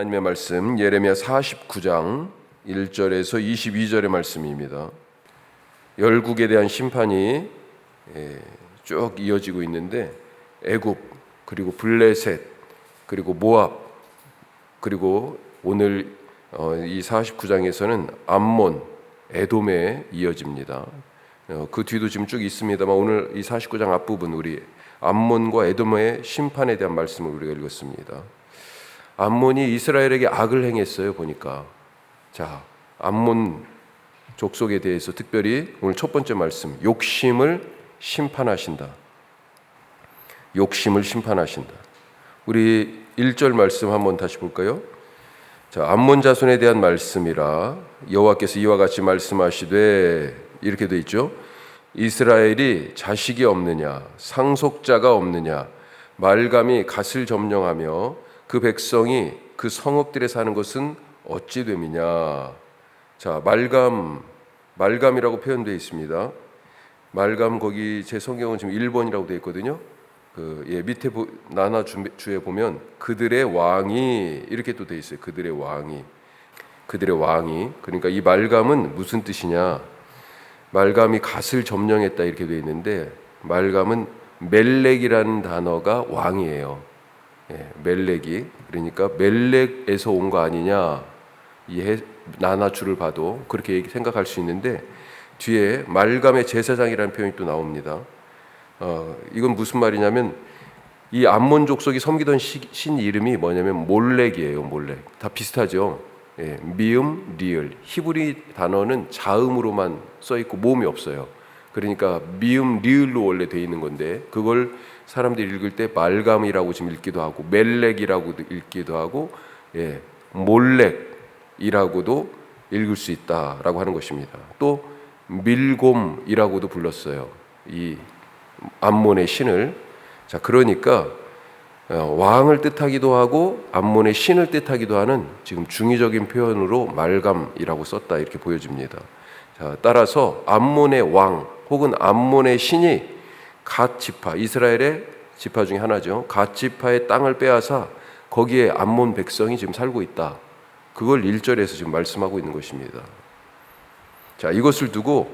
하나님의 말씀 예레미야 49장 1절에서 22절의 말씀입니다. 열국에 대한 심판이 쭉 이어지고 있는데 애굽 그리고 블레셋 그리고 모압 그리고 오늘 이 49장에서는 암몬 에돔에 이어집니다. 그 뒤도 지금 쭉 있습니다만 오늘 이 49장 앞부분 우리 암몬과 에돔의 심판에 대한 말씀을 우리가 읽었습니다. 암몬이 이스라엘에게 악을 행했어요. 보니까 자 암몬 족속에 대해서 특별히 오늘 첫 번째 말씀 욕심을 심판하신다. 욕심을 심판하신다. 우리 1절 말씀 한번 다시 볼까요? 자 암몬 자손에 대한 말씀이라 여호와께서 이와 같이 말씀하시되 이렇게 돼 있죠. 이스라엘이 자식이 없느냐 상속자가 없느냐 말감이 갓을 점령하며 그 백성이 그 성읍들에 사는 것은 어찌 됨이냐. 자 말감이라고 표현되어 있습니다. 말감 거기 제 성경은 지금 1번이라고 되어 있거든요. 밑에 나눠주에 보면 그들의 왕이 이렇게 또 되어 있어요. 그들의 왕이 그러니까 이 말감은 무슨 뜻이냐. 말감이 갓을 점령했다 이렇게 되어 있는데 말감은 멜렉이라는 단어가 왕이에요. 멜렉이 그러니까 멜렉에서 온 거 아니냐 이 나나주를 봐도 그렇게 생각할 수 있는데 뒤에 말감의 제사장이라는 표현이 또 나옵니다. 이건 무슨 말이냐면 이 암몬 족속이 섬기던 신 이름이 뭐냐면 몰렉이에요. 몰렉 다 비슷하죠. 미음 리을 히브리 단어는 자음으로만 써 있고 모음이 없어요. 그러니까 미음 리을로 원래 돼 있는 건데 그걸 사람들이 읽을 때 말감이라고 지금 읽기도 하고 멜렉이라고 읽기도 하고 몰렉이라고도 읽을 수 있다라고 하는 것입니다. 또 밀곰이라고도 불렀어요. 이 암몬의 신을. 자 그러니까 왕을 뜻하기도 하고 암몬의 신을 뜻하기도 하는 지금 중의적인 표현으로 말감이라고 썼다 이렇게 보여집니다. 자 따라서 암몬의 왕 혹은 암몬의 신이 갓 지파 이스라엘의 지파 중에 하나죠. 갓 지파의 땅을 빼앗아 거기에 암몬 백성이 지금 살고 있다. 그걸 1절에서 지금 말씀하고 있는 것입니다. 자 이것을 두고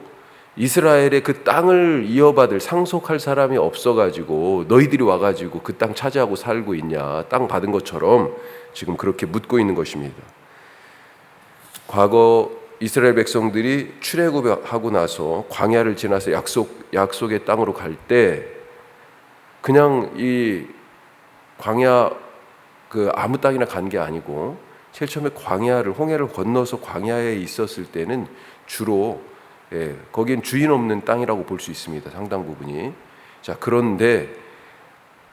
이스라엘의 그 땅을 이어받을 상속할 사람이 없어가지고 너희들이 와가지고 그 땅 차지하고 살고 있냐 땅 받은 것처럼 지금 그렇게 묻고 있는 것입니다. 과거 이스라엘 백성들이 출애굽하고 나서 광야를 지나서 약속의 땅으로 갈 때 그냥 이 광야 아무 땅이나 간 게 아니고 제일 처음에 홍해를 건너서 광야에 있었을 때는 주로 거기엔 주인 없는 땅이라고 볼 수 있습니다. 상당 부분이. 자 그런데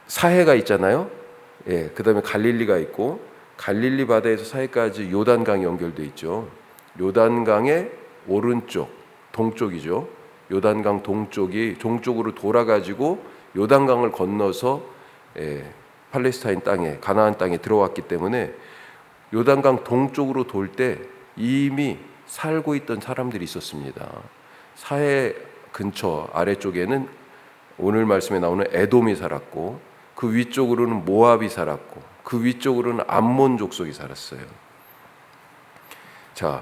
사해가 있잖아요. 그다음에 갈릴리가 있고 갈릴리 바다에서 사해까지 요단강이 연결돼 있죠. 요단강의 오른쪽 동쪽이죠. 요단강 동쪽으로 돌아가지고 요단강을 건너서 팔레스타인 땅에 가나안 땅에 들어왔기 때문에 요단강 동쪽으로 돌 때 이미 살고 있던 사람들이 있었습니다. 사해 근처 아래쪽에는 오늘 말씀에 나오는 에돔이 살았고 그 위쪽으로는 모압이 살았고 그 위쪽으로는 암몬 족속이 살았어요. 자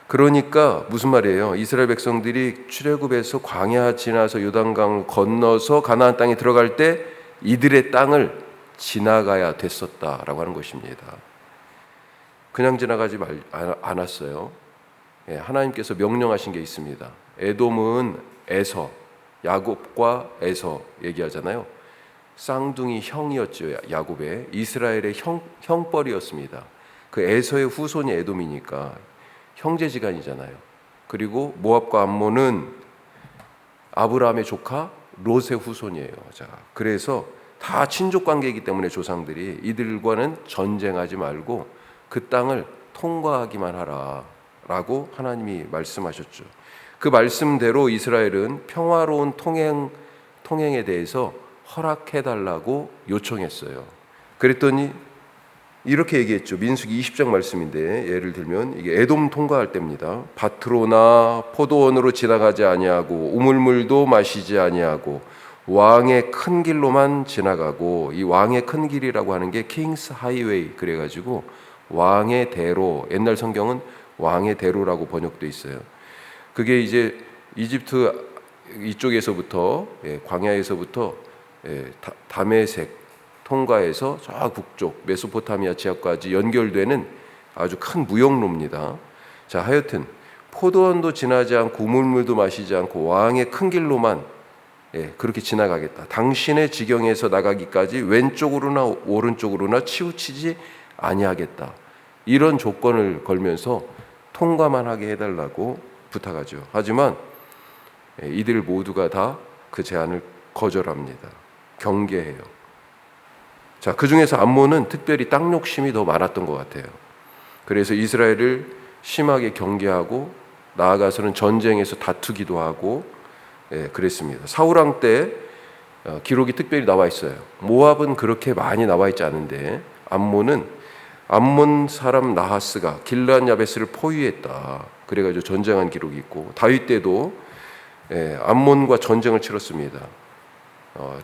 그러니까 무슨 말이에요? 이스라엘 백성들이 출애굽에서 광야 지나서 요단강을 건너서 가나안 땅에 들어갈 때 이들의 땅을 지나가야 됐었다라고 하는 것입니다. 그냥 지나가지 않았어요. 하나님께서 명령하신 게 있습니다. 에돔은 에서, 야곱과 에서 얘기하잖아요. 쌍둥이 형이었죠. 야곱의 이스라엘의 형뻘이었습니다. 그 에서의 후손이 에돔이니까 형제지간이잖아요. 그리고 모압과 암몬은 아브라함의 조카 롯의 후손이에요. 자, 그래서 다 친족 관계이기 때문에 조상들이 이들과는 전쟁하지 말고 그 땅을 통과하기만 하라라고 하나님이 말씀하셨죠. 그 말씀대로 이스라엘은 평화로운 통행에 대해서 허락해달라고 요청했어요. 그랬더니 이렇게 얘기했죠. 민수기 20장 말씀인데 예를 들면 이게 에돔 통과할 때입니다. 밭으로나 포도원으로 지나가지 아니하고 우물물도 마시지 아니하고 왕의 큰 길로만 지나가고 이 왕의 큰 길이라고 하는 게 킹스 하이웨이 그래가지고 왕의 대로, 옛날 성경은 왕의 대로라고 번역돼 있어요. 그게 이제 이집트 이쪽에서부터 광야에서부터 다메섹 통과해서 저 북쪽 메소포타미아 지역까지 연결되는 아주 큰 무역로입니다. 자, 하여튼 포도원도 지나지 않고 우물물도 마시지 않고 왕의 큰 길로만 그렇게 지나가겠다. 당신의 지경에서 나가기까지 왼쪽으로나 오른쪽으로나 치우치지 아니하겠다. 이런 조건을 걸면서 통과만 하게 해달라고 부탁하죠. 하지만 이들 모두가 다 그 제안을 거절합니다. 경계해요. 자, 그 중에서 암몬은 특별히 땅 욕심이 더 많았던 것 같아요. 그래서 이스라엘을 심하게 경계하고 나아가서는 전쟁에서 다투기도 하고 그랬습니다. 사울왕 때 기록이 특별히 나와 있어요. 모압은 그렇게 많이 나와 있지 않은데 암몬은 암몬 사람 나하스가 길르앗 야베스를 포위했다. 그래가지고 전쟁한 기록이 있고 다윗 때도 암몬과 전쟁을 치렀습니다.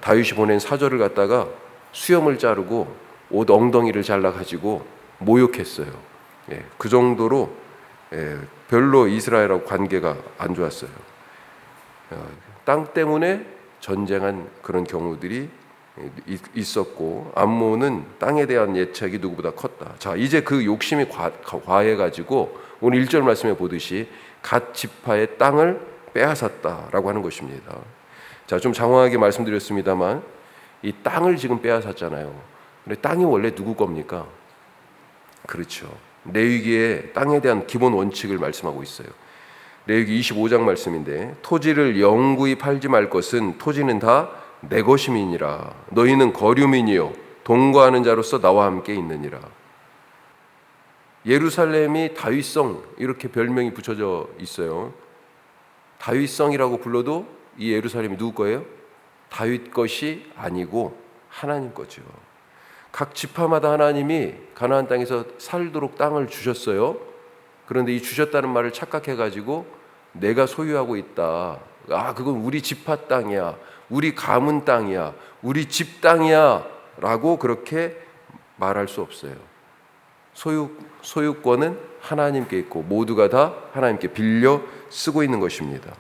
다윗이 보낸 사절을 갖다가 수염을 자르고 옷 엉덩이를 잘라가지고 모욕했어요. 그 정도로 별로 이스라엘하고 관계가 안 좋았어요. 땅 때문에 전쟁한 그런 경우들이 있었고 암몬은 땅에 대한 예측이 누구보다 컸다. 자, 이제 그 욕심이 과해가지고 오늘 1절 말씀에 보듯이 갓 지파의 땅을 빼앗았다라고 하는 것입니다. 자, 좀 장황하게 말씀드렸습니다만 이 땅을 지금 빼앗았잖아요. 근데 땅이 원래 누구 겁니까? 그렇죠. 레위기에 땅에 대한 기본 원칙을 말씀하고 있어요. 레위기 25장 말씀인데 토지를 영구히 팔지 말 것은 토지는 다 내 것임이니라. 너희는 거류민이요 동거하는 자로서 나와 함께 있느니라. 예루살렘이 다윗성 이렇게 별명이 붙여져 있어요. 다윗성이라고 불러도 이 예루살렘이 누구 거예요? 다윗 것이 아니고 하나님 거죠. 각 지파마다 하나님이 가나안 땅에서 살도록 땅을 주셨어요. 그런데 이 주셨다는 말을 착각해가지고 내가 소유하고 있다. 그건 우리 지파 땅이야. 우리 가문 땅이야. 우리 집 땅이야. 라고 그렇게 말할 수 없어요. 소유권은 하나님께 있고 모두가 다 하나님께 빌려 쓰고 있는 것입니다.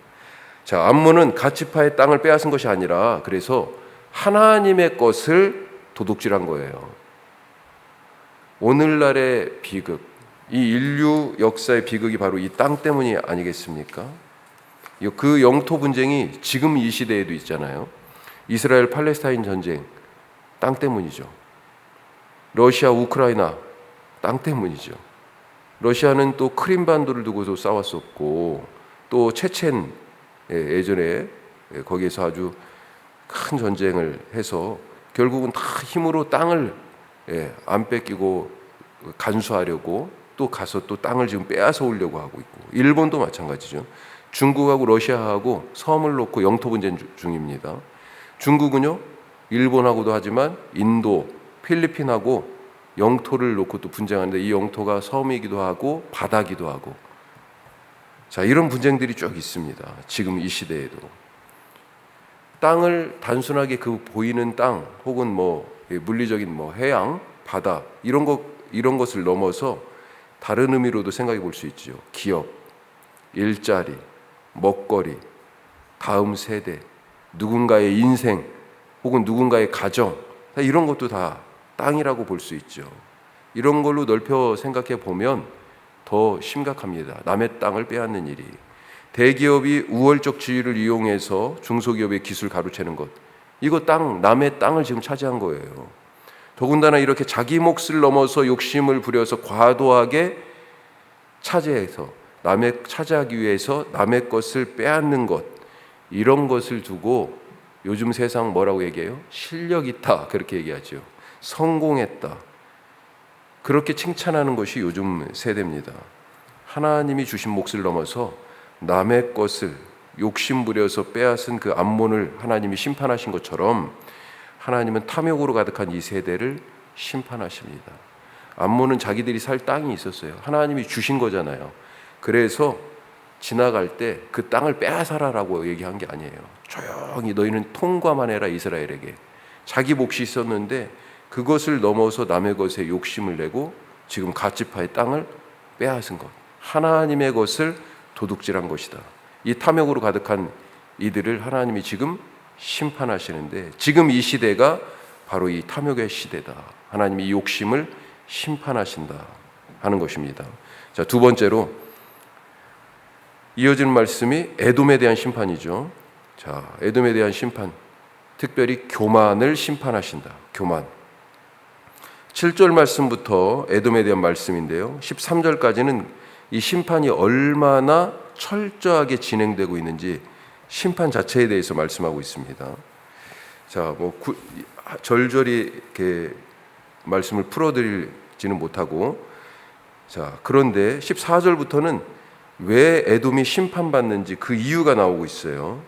자, 암몬은 갓 지파의 땅을 빼앗은 것이 아니라 그래서 하나님의 것을 도둑질한 거예요. 오늘날의 비극, 이 인류 역사의 비극이 바로 이 땅 때문이 아니겠습니까? 그 영토 분쟁이 지금 이 시대에도 있잖아요. 이스라엘 팔레스타인 전쟁 땅 때문이죠. 러시아 우크라이나 땅 때문이죠. 러시아는 또 크림반도를 두고도 싸웠었고 또 체첸 예전에 거기에서 아주 큰 전쟁을 해서 결국은 다 힘으로 땅을 안 뺏기고 간수하려고 또 가서 또 땅을 지금 빼앗아 오려고 하고 있고 일본도 마찬가지죠. 중국하고 러시아하고 섬을 놓고 영토 분쟁 중입니다. 중국은요 일본하고도 하지만 인도, 필리핀하고 영토를 놓고 또 분쟁하는데 이 영토가 섬이기도 하고 바다기도 하고 자, 이런 분쟁들이 쭉 있습니다. 지금 이 시대에도 땅을 단순하게 그 보이는 땅 혹은 물리적인 해양, 바다 이런 것을 넘어서 다른 의미로도 생각해 볼 수 있죠. 기업, 일자리, 먹거리, 다음 세대, 누군가의 인생 혹은 누군가의 가정 이런 것도 다 땅이라고 볼 수 있죠. 이런 걸로 넓혀 생각해 보면 더 심각합니다. 남의 땅을 빼앗는 일이. 대기업이 우월적 지위를 이용해서 중소기업의 기술 가로채는 것. 이거 남의 땅을 지금 차지한 거예요. 더군다나 이렇게 자기 몫을 넘어서 욕심을 부려서 과도하게 차지하기 위해서 남의 것을 빼앗는 것. 이런 것을 두고 요즘 세상 뭐라고 얘기해요? 실력 있다. 그렇게 얘기하죠. 성공했다. 그렇게 칭찬하는 것이 요즘 세대입니다. 하나님이 주신 몫을 넘어서 남의 것을 욕심부려서 빼앗은 그 암몬을 하나님이 심판하신 것처럼 하나님은 탐욕으로 가득한 이 세대를 심판하십니다. 암몬은 자기들이 살 땅이 있었어요. 하나님이 주신 거잖아요. 그래서 지나갈 때 그 땅을 빼앗아라라고 얘기한 게 아니에요. 조용히 너희는 통과만 해라 이스라엘에게. 자기 몫이 있었는데 그것을 넘어서 남의 것에 욕심을 내고 지금 갓지파의 땅을 빼앗은 것, 하나님의 것을 도둑질한 것이다. 이 탐욕으로 가득한 이들을 하나님이 지금 심판하시는데, 지금 이 시대가 바로 이 탐욕의 시대다. 하나님이 이 욕심을 심판하신다 하는 것입니다. 자, 두 번째로 이어지는 말씀이 에돔에 대한 심판이죠. 자, 에돔에 대한 심판, 특별히 교만을 심판하신다. 교만. 7절 말씀부터 에돔에 대한 말씀인데요, 13절까지는 이 심판이 얼마나 철저하게 진행되고 있는지 심판 자체에 대해서 말씀하고 있습니다. 자, 절절히 이렇게 말씀을 풀어드리지는 못하고, 자, 그런데 14절부터는 왜 에돔이 심판받는지 그 이유가 나오고 있어요.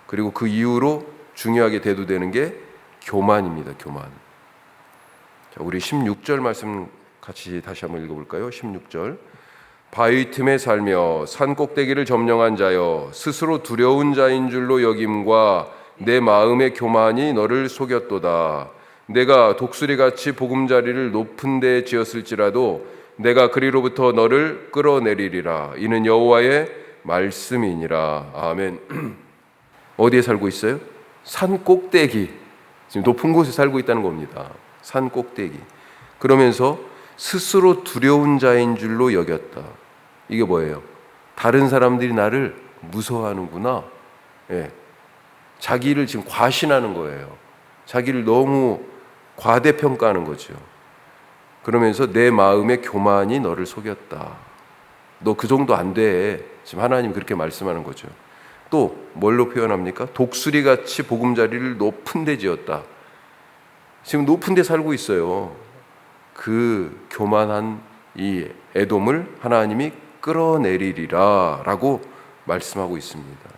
그리고 그 이유로 중요하게 대두되는 게 교만입니다. 교만. 자, 우리 16절 말씀 같이 다시 한번 읽어볼까요? 16절. 바위 틈에 살며 산 꼭대기를 점령한 자여, 스스로 두려운 자인 줄로 여김과 내 마음의 교만이 너를 속였도다. 내가 독수리같이 보금자리를 높은 데에 지었을지라도 내가 그리로부터 너를 끌어내리리라. 이는 여호와의 말씀이니라. 아멘. 어디에 살고 있어요? 산 꼭대기. 지금 높은 곳에 살고 있다는 겁니다. 산 꼭대기. 그러면서 스스로 두려운 자인 줄로 여겼다. 이게 뭐예요? 다른 사람들이 나를 무서워하는구나. 예. 자기를 지금 과신하는 거예요. 자기를 너무 과대평가하는 거죠. 그러면서 내 마음의 교만이 너를 속였다. 너 그 정도 안 돼. 지금 하나님 그렇게 말씀하는 거죠. 또 뭘로 표현합니까? 독수리같이 보금자리를 높은 데 지었다. 지금 높은 데 살고 있어요. 그 교만한 이 에돔을 하나님이 끌어내리리라 라고 말씀하고 있습니다.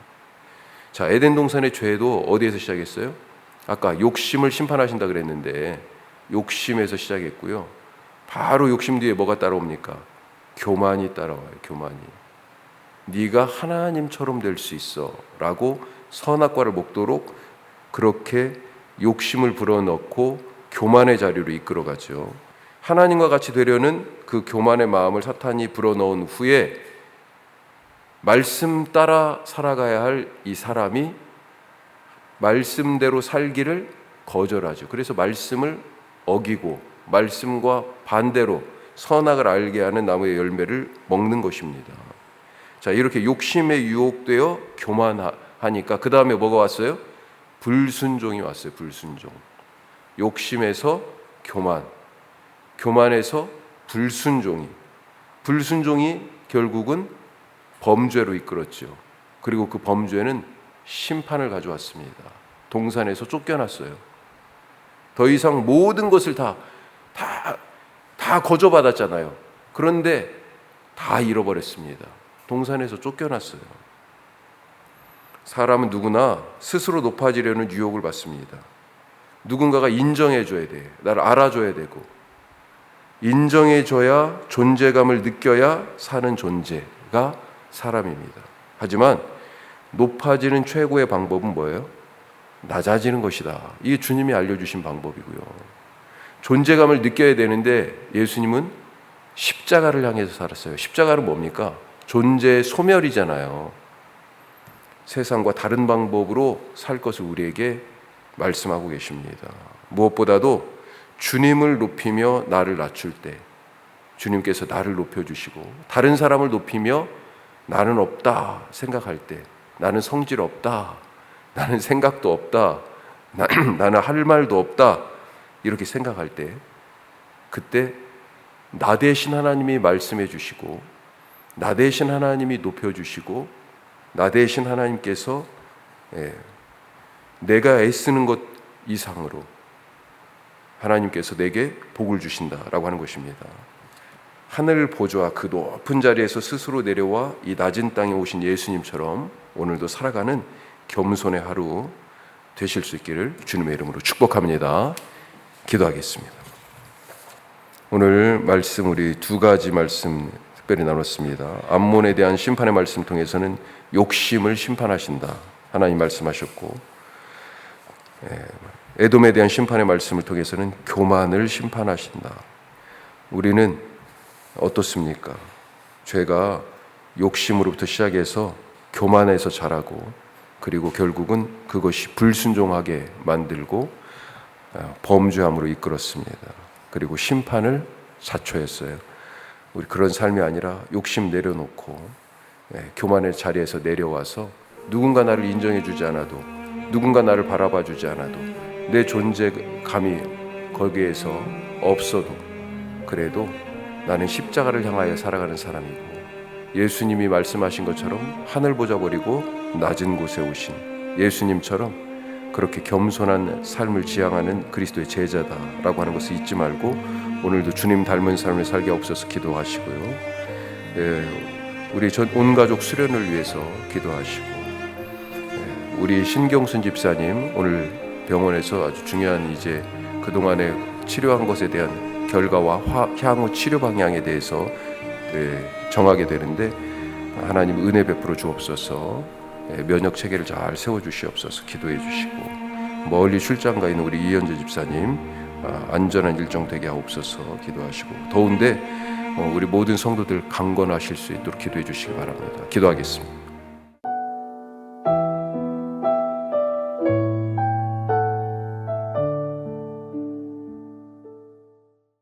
자, 에덴 동산의 죄도 어디에서 시작했어요? 아까 욕심을 심판하신다 그랬는데 욕심에서 시작했고요. 바로 욕심 뒤에 뭐가 따라옵니까? 교만이 따라와요. 교만이. 네가 하나님처럼 될 수 있어 라고 선악과를 먹도록 그렇게 욕심을 불어넣고 교만의 자리로 이끌어가죠. 하나님과 같이 되려는 그 교만의 마음을 사탄이 불어넣은 후에 말씀 따라 살아가야 할 이 사람이 말씀대로 살기를 거절하죠. 그래서 말씀을 어기고 말씀과 반대로 선악을 알게 하는 나무의 열매를 먹는 것입니다. 자, 이렇게 욕심에 유혹되어 교만하니까 그 다음에 뭐가 왔어요? 불순종이 왔어요. 불순종. 욕심에서 교만, 교만에서 불순종이 결국은 범죄로 이끌었죠. 그리고 그 범죄는 심판을 가져왔습니다. 동산에서 쫓겨났어요. 더 이상 모든 것을 다 거저받았잖아요. 그런데 다 잃어버렸습니다. 동산에서 쫓겨났어요. 사람은 누구나 스스로 높아지려는 유혹을 받습니다. 누군가가 인정해줘야 돼. 나를 알아줘야 되고 인정해줘야 존재감을 느껴야 사는 존재가 사람입니다. 하지만 높아지는 최고의 방법은 뭐예요? 낮아지는 것이다. 이게 주님이 알려주신 방법이고요. 존재감을 느껴야 되는데 예수님은 십자가를 향해서 살았어요. 십자가는 뭡니까? 존재의 소멸이잖아요. 세상과 다른 방법으로 살 것을 우리에게 말씀하고 계십니다. 무엇보다도 주님을 높이며 나를 낮출 때 주님께서 나를 높여주시고, 다른 사람을 높이며 나는 없다 생각할 때, 나는 성질 없다, 나는 생각도 없다, 나는 할 말도 없다 이렇게 생각할 때, 그때 나 대신 하나님이 말씀해 주시고, 나 대신 하나님이 높여주시고, 나 대신 하나님께서 내가 애쓰는 것 이상으로 하나님께서 내게 복을 주신다라고 하는 것입니다. 하늘 보좌 그 높은 자리에서 스스로 내려와 이 낮은 땅에 오신 예수님처럼 오늘도 살아가는 겸손의 하루 되실 수 있기를 주님의 이름으로 축복합니다. 기도하겠습니다. 오늘 말씀 우리 두 가지 말씀 특별히 나눴습니다. 암몬에 대한 심판의 말씀 통해서는 욕심을 심판하신다 하나님 말씀하셨고, 에돔에 대한 심판의 말씀을 통해서는 교만을 심판하신다. 우리는 어떻습니까? 죄가 욕심으로부터 시작해서 교만해서 자라고, 그리고 결국은 그것이 불순종하게 만들고 범죄함으로 이끌었습니다. 그리고 심판을 자초했어요. 우리 그런 삶이 아니라 욕심 내려놓고 교만의 자리에서 내려와서 누군가 나를 인정해 주지 않아도, 누군가 나를 바라봐 주지 않아도, 내 존재감이 거기에서 없어도 그래도 나는 십자가를 향하여 살아가는 사람이고, 예수님이 말씀하신 것처럼 하늘 보좌 버리고 낮은 곳에 오신 예수님처럼 그렇게 겸손한 삶을 지향하는 그리스도의 제자다라고 하는 것을 잊지 말고 오늘도 주님 닮은 삶을 살게 없어서 기도하시고요. 우리 전 온 가족 수련을 위해서 기도하시고, 우리 신경순 집사님 오늘 병원에서 아주 중요한 이제 그동안에 치료한 것에 대한 결과와 향후 치료 방향에 대해서 정하게 되는데, 하나님 은혜 베풀어 주옵소서. 면역 체계를 잘 세워 주시옵소서. 기도해 주시고, 멀리 출장 가 있는 우리 이현재 집사님 안전한 일정 되게 하옵소서. 기도하시고, 더운데 우리 모든 성도들 강건하실 수 있도록 기도해 주시기 바랍니다. 기도하겠습니다.